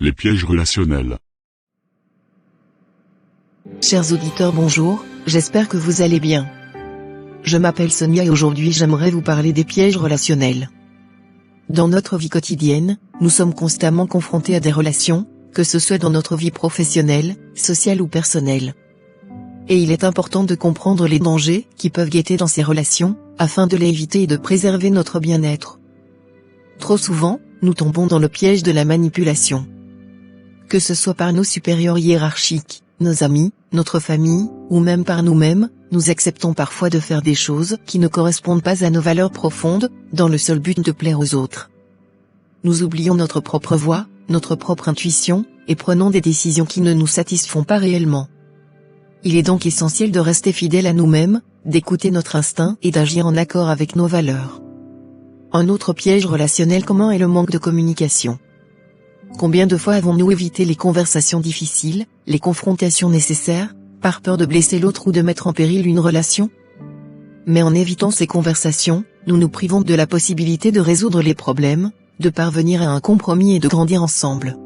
Les pièges relationnels. Chers auditeurs, bonjour, j'espère que vous allez bien. Je m'appelle Sonia et aujourd'hui j'aimerais vous parler des pièges relationnels. Dans notre vie quotidienne, nous sommes constamment confrontés à des relations, que ce soit dans notre vie professionnelle, sociale ou personnelle. Et il est important de comprendre les dangers qui peuvent guetter dans ces relations, afin de les éviter et de préserver notre bien-être. Trop souvent, nous tombons dans le piège de la manipulation. Que ce soit par nos supérieurs hiérarchiques, nos amis, notre famille, ou même par nous-mêmes, nous acceptons parfois de faire des choses qui ne correspondent pas à nos valeurs profondes, dans le seul but de plaire aux autres. Nous oublions notre propre voix, notre propre intuition, et prenons des décisions qui ne nous satisfont pas réellement. Il est donc essentiel de rester fidèle à nous-mêmes, d'écouter notre instinct et d'agir en accord avec nos valeurs. Un autre piège relationnel commun est le manque de communication. Combien de fois avons-nous évité les conversations difficiles, les confrontations nécessaires, par peur de blesser l'autre ou de mettre en péril une relation? Mais en évitant ces conversations, nous nous privons de la possibilité de résoudre les problèmes, de parvenir à un compromis et de grandir ensemble.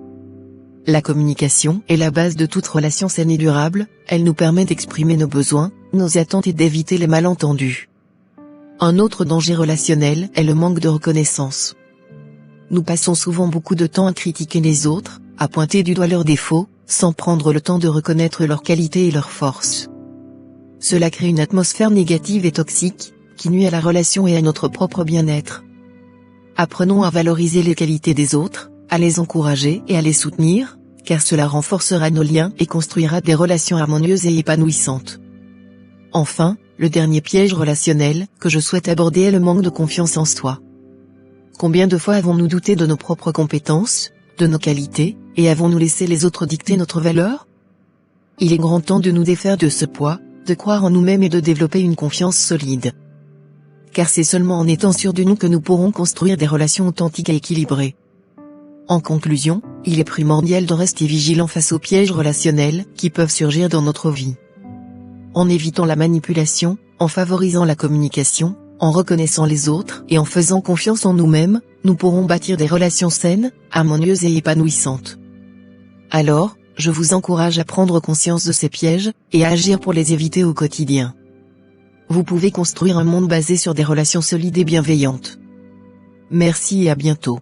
La communication est la base de toute relation saine et durable, elle nous permet d'exprimer nos besoins, nos attentes et d'éviter les malentendus. Un autre danger relationnel est le manque de reconnaissance. Nous passons souvent beaucoup de temps à critiquer les autres, à pointer du doigt leurs défauts, sans prendre le temps de reconnaître leurs qualités et leurs forces. Cela crée une atmosphère négative et toxique, qui nuit à la relation et à notre propre bien-être. Apprenons à valoriser les qualités des autres, à les encourager et à les soutenir, car cela renforcera nos liens et construira des relations harmonieuses et épanouissantes. Enfin, le dernier piège relationnel que je souhaite aborder est le manque de confiance en soi. Combien de fois avons-nous douté de nos propres compétences, de nos qualités, et avons-nous laissé les autres dicter notre valeur? Il est grand temps de nous défaire de ce poids, de croire en nous-mêmes et de développer une confiance solide. Car c'est seulement en étant sûrs de nous que nous pourrons construire des relations authentiques et équilibrées. En conclusion, il est primordial de rester vigilant face aux pièges relationnels qui peuvent surgir dans notre vie. En évitant la manipulation, en favorisant la communication, en reconnaissant les autres et en faisant confiance en nous-mêmes, nous pourrons bâtir des relations saines, harmonieuses et épanouissantes. Alors, je vous encourage à prendre conscience de ces pièges, et à agir pour les éviter au quotidien. Vous pouvez construire un monde basé sur des relations solides et bienveillantes. Merci et à bientôt.